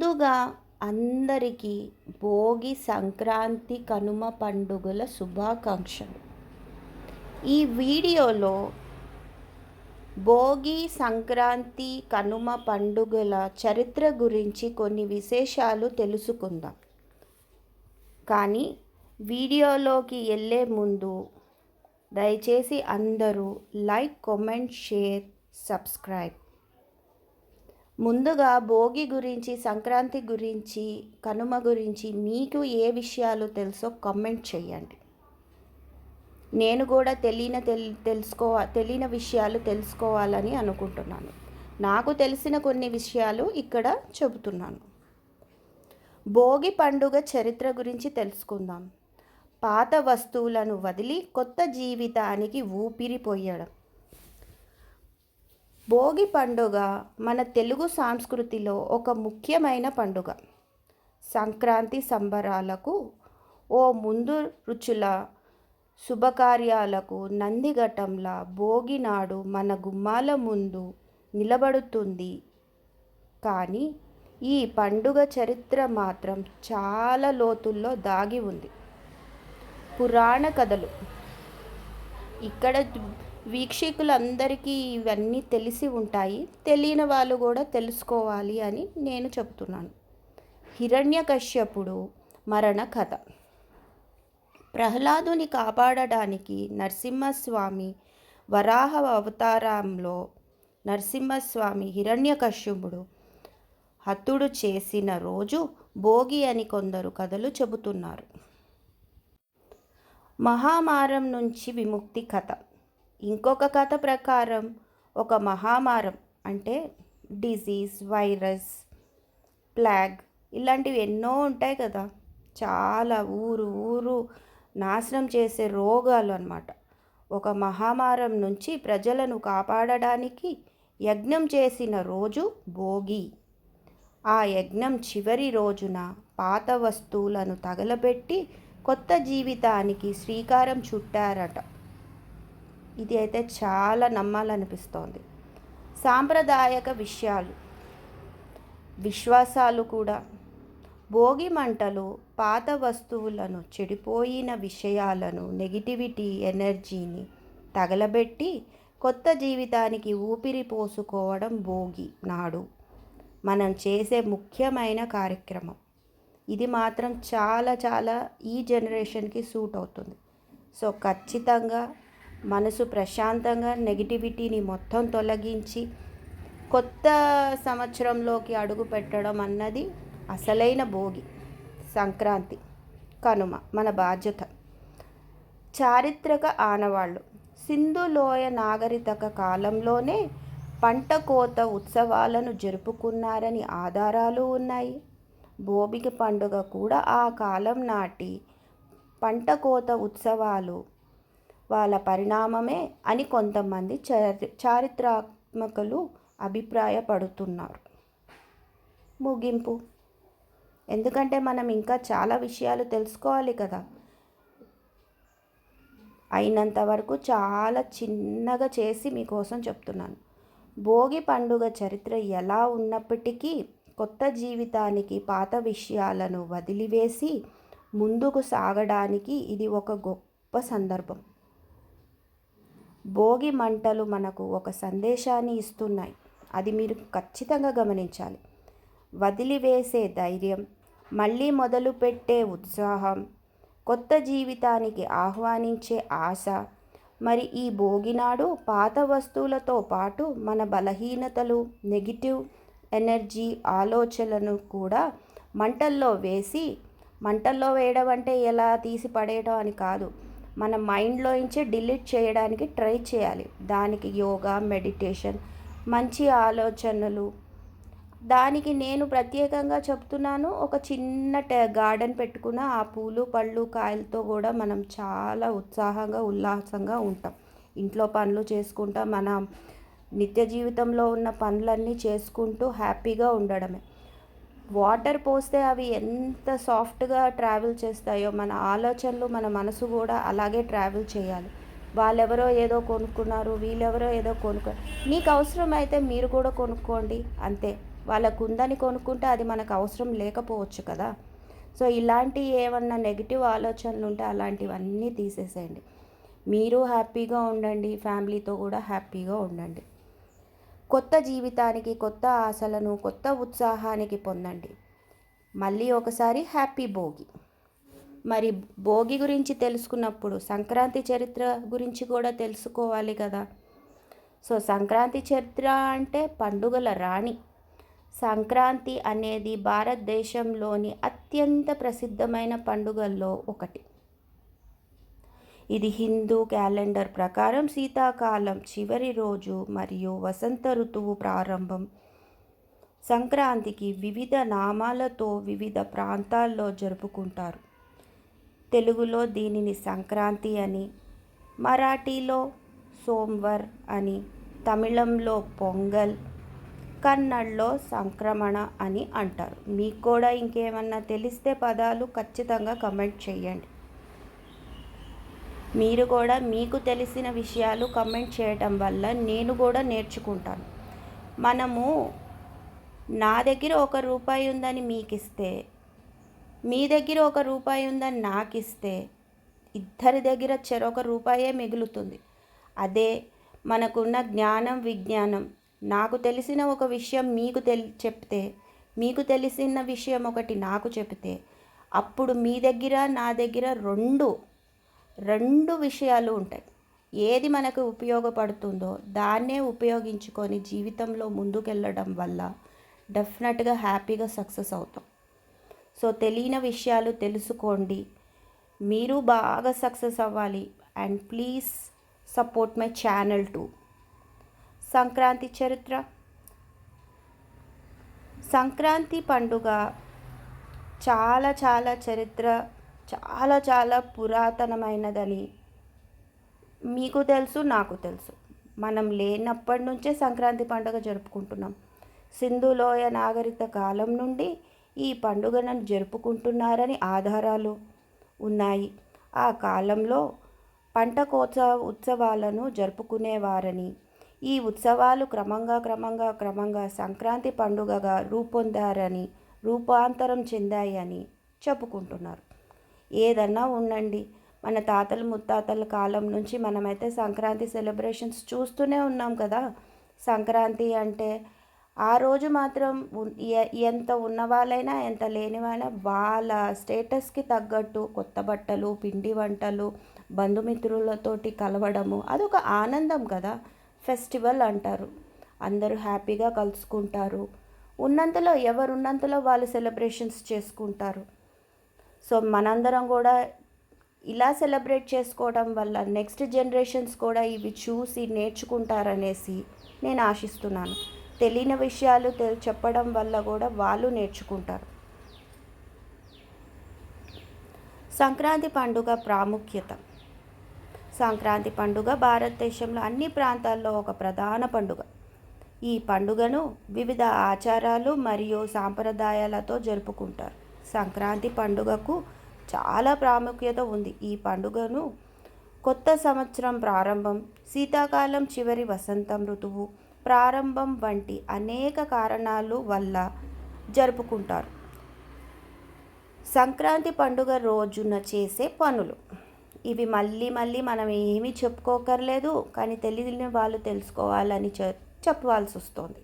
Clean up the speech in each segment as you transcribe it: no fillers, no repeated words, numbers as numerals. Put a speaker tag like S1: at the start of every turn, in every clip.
S1: ముందుగా అందరికీ భోగి, సంక్రాంతి, కనుమ పండుగల శుభాకాంక్షలు. ఈ వీడియోలో భోగి, సంక్రాంతి, కనుమ పండుగల చరిత్ర గురించి కొన్ని విశేషాలు తెలుసుకుందాం. కానీ వీడియోలోకి వెళ్ళే ముందు దయచేసి అందరూ లైక్, కామెంట్, షేర్, సబ్స్క్రైబ్. ముందుగా భోగి గురించి, సంక్రాంతి గురించి, కనుమ గురించి మీకు ఏ విషయాలు తెలుసో కామెంట్ చేయండి. నేను కూడా తెలియని విషయాలు తెలుసుకోవాలని అనుకుంటున్నాను. నాకు తెలిసిన కొన్ని విషయాలు ఇక్కడ చెబుతున్నాను. భోగి పండుగ చరిత్ర గురించి తెలుసుకుందాం. పాత వస్తువులను వదిలి కొత్త జీవితానికి ఊపిరి పోయడం. భోగి పండుగ మన తెలుగు సంస్కృతిలో ఒక ముఖ్యమైన పండుగ. సంక్రాంతి సంబరాలకు ముందు రుచుల శుభకార్యాలకు నందిఘట్టంలా భోగి నాడు మన గుమ్మాల ముందు నిలబడుతుంది. కానీ ఈ పండుగ చరిత్ర మాత్రం చాలా లోతుల్లో దాగి ఉంది. పురాణ కథలు. ఇక్కడ వీక్షకులందరికీ ఇవన్నీ తెలిసి ఉంటాయి, తెలియని వాళ్ళు కూడా తెలుసుకోవాలి అని నేను చెబుతున్నాను. హిరణ్యకశ్యపుడు మరణ కథ. ప్రహ్లాదుని కాపాడడానికి నరసింహస్వామి వరాహ అవతారంలో నరసింహస్వామి హిరణ్యకశ్యపుడు హతుడు చేసిన రోజు భోగి అని కొందరు కథలు చెబుతున్నారు. మహామారం నుంచి విముక్తి కథ. ఇంకొక కథ ప్రకారం ఒక మహామారం అంటే డిజీజ్, వైరస్, ప్లాగ్ ఇలాంటివి ఎన్నో ఉంటాయి కదా, చాలా ఊరు నాశనం చేసే రోగాలు అన్నమాట. ఒక మహామారం నుంచి ప్రజలను కాపాడడానికి యజ్ఞం చేసిన రోజు భోగి. ఆ యజ్ఞం చివరి రోజున పాత వస్తువులను తగలబెట్టి కొత్త జీవితానికి శ్రీకారం చుట్టారట. ఇది అయితే చాలా నమ్మాలనిపిస్తోంది. సాంప్రదాయక విశ్వాసాలు కూడా. భోగి మంటలు పాత వస్తువులను, చెడిపోయిన విషయాలను, నెగిటివిటీ ఎనర్జీని తగలబెట్టి కొత్త జీవితానికి ఊపిరి పోసుకోవడం భోగి నాడు మనం చేసే ముఖ్యమైన కార్యక్రమం. ఇది మాత్రం చాలా ఈ జనరేషన్కి సూట్ అవుతుంది. సో ఖచ్చితంగా మనసు ప్రశాంతంగా నెగిటివిటీని మొత్తం తొలగించి కొత్త సంవత్సరంలోకి అడుగు పెట్టడం అన్నది అసలైన భోగి. సంక్రాంతి, కనుమ మన బాధ్యత. చారిత్రక ఆనవాళ్ళు. సింధు లోయ నాగరికత కాలంలోనే పంట కోత ఉత్సవాలను జరుపుకున్నారని ఆధారాలు ఉన్నాయి. భోగి పండుగ కూడా ఆ కాలం నాటి పంట కోత ఉత్సవాలు వాళ్ళ పరిణామమే అని కొంతమంది చారిత్రాత్మకులు అభిప్రాయపడుతున్నారు. ముగింపు. ఎందుకంటే మనం ఇంకా చాలా విషయాలు తెలుసుకోవాలి కదా. అయినంత వరకు చాలా చిన్నగా చేసి మీకోసం చెప్తున్నాను. భోగి పండుగ చరిత్ర ఎలా ఉన్నప్పటికీ కొత్త జీవితానికి పాత విషయాలను వదిలివేసి ముందుకు సాగడానికి ఇది ఒక గొప్ప సందర్భం. భోగి మంటలు మనకు ఒక సందేశాన్ని ఇస్తున్నాయి. అది మీరు ఖచ్చితంగా గమనించాలి. వదిలివేసే ధైర్యం, మళ్ళీ మొదలుపెట్టే ఉత్సాహం, కొత్త జీవితానికి ఆహ్వానించే ఆశ. మరి ఈ భోగి నాడు పాత వస్తువులతో పాటు మన బలహీనతలు, నెగిటివ్ ఎనర్జీ, ఆలోచనలను కూడా మంటల్లో వేయడం అంటే ఎలా తీసి పడేయడం అని కాదు, మన మైండ్లోంచి డిలీట్ చేయడానికి ట్రై చేయాలి. దానికి యోగా, మెడిటేషన్, మంచి ఆలోచనలు. దానికి నేను ప్రత్యేకంగా చెప్తున్నాను, ఒక చిన్న గార్డెన్ పెట్టుకున్న ఆ పూలు, పళ్ళు, కాయలతో కూడా మనం చాలా ఉత్సాహంగా, ఉల్లాసంగా ఉంటాం. ఇంట్లో పనులు చేసుకుంటా మన నిత్య జీవితంలో ఉన్న పనులన్నీ చేసుకుంటూ హ్యాపీగా ఉండడమే. వాటర్ పోస్తే అవి ఎంత సాఫ్ట్గా ట్రావెల్ చేస్తాయో మన ఆలోచనలు, మన మనసు కూడా అలాగే ట్రావెల్ చేయాలి. వాళ్ళెవరో ఏదో కొనుక్కున్నారు, వీళ్ళెవరో ఏదో కొనుక్కు, మీకు అవసరమైతే మీరు కూడా కొనుక్కోండి, అంతే. వాళ్ళకు ఉందని కొనుక్కుంటే అది మనకు అవసరం లేకపోవచ్చు కదా. సో ఇలాంటి ఏమన్నా నెగిటివ్ ఆలోచనలు ఉంటే అలాంటివన్నీ తీసేసేయండి. మీరు హ్యాపీగా ఉండండి, ఫ్యామిలీతో కూడా హ్యాపీగా ఉండండి. కొత్త జీవితానికి కొత్త ఆశలను కొత్త ఉత్సాహానికి పొందండి. మళ్ళీ ఒకసారి హ్యాపీ భోగి. మరి భోగి గురించి తెలుసుకున్నప్పుడు సంక్రాంతి చరిత్ర గురించి కూడా తెలుసుకోవాలి కదా. సో సంక్రాంతి చరిత్ర అంటే పండుగల రాణి. సంక్రాంతి అనేది భారతదేశంలోని అత్యంత ప్రసిద్ధమైన పండుగల్లో ఒకటి. ఇది హిందూ క్యాలెండర్ ప్రకారం శీతాకాలం చివరి రోజు మరియు వసంత ఋతువు ప్రారంభం. సంక్రాంతికి వివిధ నామాలతో వివిధ ప్రాంతాల్లో జరుపుకుంటారు. తెలుగులో దీనిని సంక్రాంతి అని, మరాఠీలో సోమ్వర్ అని, తమిళంలో పొంగల్, కన్నడలో సంక్రమణ అని అంటారు. మీకు కూడా ఇంకేమన్నా తెలిస్తే పదాలు ఖచ్చితంగా కమెంట్ చేయండి. మీరు కూడా మీకు తెలిసిన విషయాలు కమెంట్ చేయటం వల్ల నేను కూడా నేర్చుకుంటాను. మనము నా దగ్గర ₹1 ఉందని మీకు ఇస్తే, మీ దగ్గర ₹1 ఉందని నాకు ఇస్తే ఇద్దరి దగ్గర చెరొక రూపాయే మిగులుతుంది. అదే మనకున్న జ్ఞానం విజ్ఞానం, నాకు తెలిసిన ఒక విషయం మీకు చెప్తే, మీకు తెలిసిన విషయం ఒకటి నాకు చెప్తే, అప్పుడు మీ దగ్గర నా దగ్గర రెండు విషయాలు ఉంటాయి. ఏది మనకు ఉపయోగపడుతుందో దాన్నే ఉపయోగించుకొని జీవితంలో ముందుకెళ్ళడం వల్ల డెఫినెట్గా హ్యాపీగా సక్సెస్ అవుతాం. సో తెలియని విషయాలు తెలుసుకోండి. మీరు బాగా సక్సెస్ అవ్వాలి. And please support my channel to. Sankranti చరిత్ర. సంక్రాంతి పండుగ చాలా చాలా చరిత్ర, చాలా చాలా పురాతనమైనదని మీకు తెలుసు, నాకు తెలుసు. మనం లేనప్పటి నుంచే సంక్రాంతి పండుగ జరుపుకుంటున్నాం. సింధులోయ నాగరిక కాలం నుండి ఈ పండుగను జరుపుకుంటున్నారని ఆధారాలు ఉన్నాయి. ఆ కాలంలో పంట కోత ఉత్సవాలను జరుపుకునేవారని, ఈ ఉత్సవాలు క్రమంగా సంక్రాంతి పండుగగా రూపాంతరం చెందాయని చెప్పుకుంటున్నారు. ఏదన్నా ఉండండి, మన తాతలు ముత్తాతల కాలం నుంచి మనమైతే సంక్రాంతి సెలబ్రేషన్స్ చూస్తూనే ఉన్నాం కదా. సంక్రాంతి అంటే ఆ రోజు మాత్రం ఎంత ఉన్నవాళ్ళైనా ఎంత లేని వాళ్ళైనా వాళ్ళ స్టేటస్కి తగ్గట్టు కొత్త బట్టలు, పిండి వంటలు, బంధుమిత్రులతోటి కలవడము అదొక ఆనందం కదా. ఫెస్టివల్ అంటారు. అందరూ హ్యాపీగా కలుసుకుంటారు. ఎవరున్నంతలో వాళ్ళు సెలబ్రేషన్స్ చేసుకుంటారు. సో మనందరం కూడా ఇలా సెలబ్రేట్ చేసుకోవడం వల్ల నెక్స్ట్ జనరేషన్స్ కూడా ఇవి చూసి నేర్చుకుంటారనేసి నేను ఆశిస్తున్నాను. తెలియని విషయాలు చెప్పడం వల్ల కూడా వాళ్ళు నేర్చుకుంటారు. సంక్రాంతి పండుగ ప్రాముఖ్యత. సంక్రాంతి పండుగ భారతదేశంలో అన్ని ప్రాంతాల్లో ఒక ప్రధాన పండుగ. ఈ పండుగను వివిధ ఆచారాలు మరియు సాంప్రదాయాలతో జరుపుకుంటారు. సంక్రాంతి పండుగకు చాలా ప్రాముఖ్యత ఉంది. ఈ పండుగను కొత్త సంవత్సరం ప్రారంభం, శీతాకాలం చివరి వసంతం ఋతువు ప్రారంభం వంటి అనేక కారణాలు వల్ల జరుపుకుంటారు. సంక్రాంతి పండుగ రోజున చేసే పనులు ఇవి మళ్ళీ మనం ఏమీ చెప్పుకోకర్లేదు, కానీ తెలియని వాళ్ళు తెలుసుకోవాలని చెప్పవలసి వస్తుంది.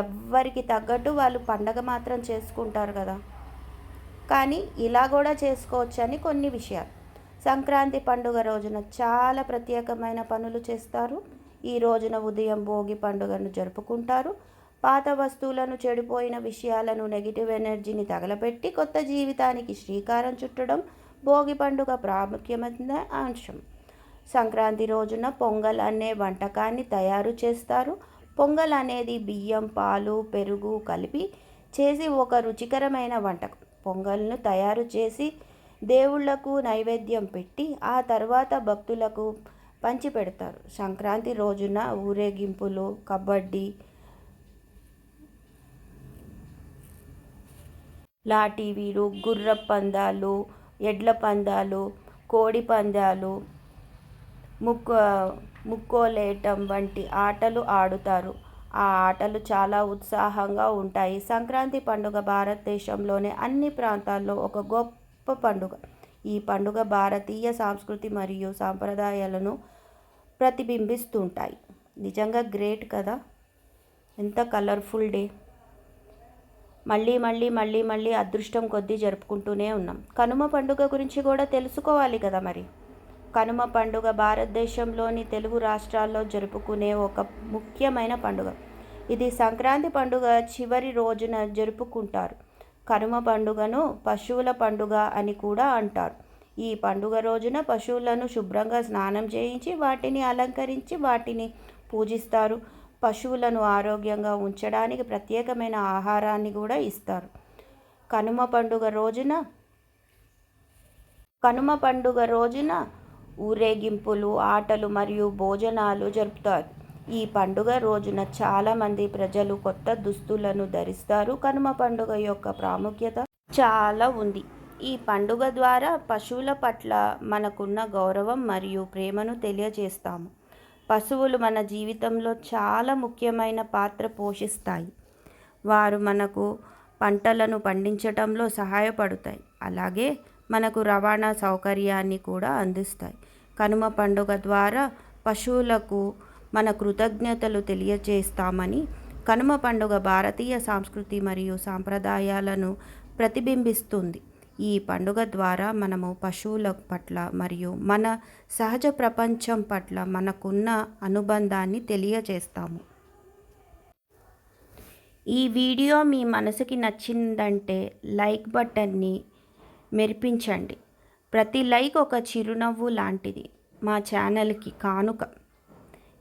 S1: ఎవ్వరికి తగ్గట్టు వాళ్ళు పండగ మాత్రం చేసుకుంటారు కదా, కానీ ఇలా కూడా చేసుకోవచ్చని కొన్ని విషయాలు. సంక్రాంతి పండుగ రోజున చాలా ప్రత్యేకమైన పనులు చేస్తారు. ఈ రోజున ఉదయం భోగి పండుగను జరుపుకుంటారు. పాత వస్తువులను, చెడిపోయిన విషయాలను, నెగిటివ్ ఎనర్జీని తగలబెట్టి కొత్త జీవితానికి శ్రీకారం చుట్టడం భోగి పండుగ ప్రాముఖ్యమైన అంశం. సంక్రాంతి రోజున పొంగల్ అనే వంటకాన్ని తయారు చేస్తారు. పొంగల్ అనేది బియ్యం, పాలు, పెరుగు కలిపి చేసి ఒక రుచికరమైన వంటకం. పొంగల్ను తయారు చేసి దేవుళ్లకు నైవేద్యం పెట్టి ఆ తర్వాత భక్తులకు పంచిపెడతారు. సంక్రాంతి రోజున ఊరేగింపులు, కబడ్డీ, లాఠీవీరు, గుర్రపు పందాలు, ఎడ్ల పందాలు, కోడి పందాలు, ముక్కోలేయటం వంటి ఆటలు ఆడుతారు. ఆ ఆటలు చాలా ఉత్సాహంగా ఉంటాయి. సంక్రాంతి పండుగ భారతదేశంలోని అన్ని ప్రాంతాల్లో ఒక గొప్ప పండుగ. ఈ పండుగ భారతీయ సంస్కృతి మరియు సాంప్రదాయాలను ప్రతిబింబిస్తుంటాయి. నిజంగా గ్రేట్ కదా! ఎంత కలర్ఫుల్ డే. మళ్ళీ మళ్ళీ మళ్ళీ మళ్ళీ అదృష్టం కొద్దీ జరుపుకుంటూనే ఉన్నాం. కనుమ పండుగ గురించి కూడా తెలుసుకోవాలి కదా మరి. కనుమ పండుగ భారతదేశంలోని తెలుగు రాష్ట్రాల్లో జరుపుకునే ఒక ముఖ్యమైన పండుగ. ఇది సంక్రాంతి పండుగ చివరి రోజున జరుపుకుంటారు. కనుమ పండుగను పశువుల పండుగ అని కూడా అంటారు. ఈ పండుగ రోజున పశువులను శుభ్రంగా స్నానం చేయించి వాటిని అలంకరించి వాటిని పూజిస్తారు. పశువులను ఆరోగ్యంగా ఉంచడానికి ప్రత్యేకమైన ఆహారాన్ని కూడా ఇస్తారు. కనుమ పండుగ రోజున కనుమ పండుగ రోజున ఊరేగింపులు, ఆటలు మరియు భోజనాలు జరుపుతారు. ఈ పండుగ రోజున చాలామంది ప్రజలు కొత్త దుస్తులను ధరిస్తారు. కనుమ పండుగ యొక్క ప్రాముఖ్యత చాలా ఉంది. ఈ పండుగ ద్వారా పశువుల పట్ల మనకున్న గౌరవం మరియు ప్రేమను తెలియజేస్తాము. పశువులు మన జీవితంలో చాలా ముఖ్యమైన పాత్ర పోషిస్తాయి. వారు మనకు పంటలను పండించడంలో సహాయపడతాయి. అలాగే మనకు రవాణా సౌకర్యాన్ని కూడా అందిస్తాయి. కనుమ పండుగ ద్వారా పశువులకు మన కృతజ్ఞతలు తెలియజేస్తామని. కనుమ పండుగ భారతీయ సంస్కృతి మరియు సాంప్రదాయాలను ప్రతిబింబిస్తుంది. ఈ పండుగ ద్వారా మనము పశువుల పట్ల మరియు మన సహజ ప్రపంచం పట్ల మనకున్న అనుబంధాన్ని తెలియజేస్తాము. ఈ వీడియో మీ మనసుకి నచ్చిందంటే లైక్ బటన్ని మెరిపించండి. ప్రతి లైక్ ఒక చిరునవ్వు లాంటిది మా ఛానల్కి కానుక.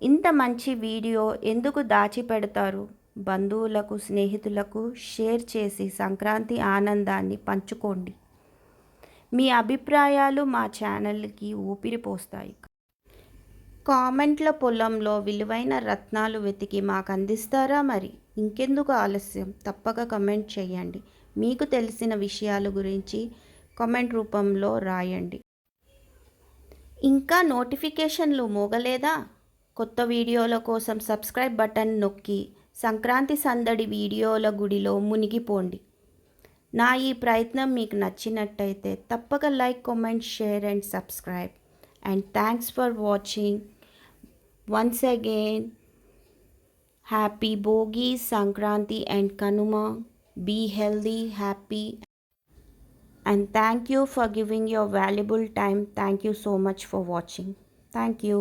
S1: ఇంత మంచి వీడియో ఎందుకు దాచిపెడతారు? బంధువులకు, స్నేహితులకు షేర్ చేసి సంక్రాంతి ఆనందాన్ని పంచుకోండి. మీ అభిప్రాయాలు మా ఛానల్కి ఊపిరి పోస్తాయి. కామెంట్ల పొలంలో విలువైన రత్నాలు వెతికి మాకు అందిస్తారా మరి? ఇంకెందుకు ఆలస్యం, తప్పక కమెంట్ చేయండి. మీకు తెలిసిన విషయాల గురించి కామెంట్ రూపంలో రాయండి. ఇంకా నోటిఫికేషన్లు మోగలేదా? కొత్త వీడియోల కోసం సబ్స్క్రైబ్ బటన్ నొక్కి సంక్రాంతి సందడి వీడియోల గుడిలో మునిగిపోండి. నా ఈ ప్రయత్నం మీకు నచ్చినట్టయితే తప్పక like, comment, share and subscribe. And thanks for watching. Once again happy Bhogi, Sankranti and Kanuma. Be healthy, happy, and thank you for giving your valuable time. Thank you so much for watching. Thank you.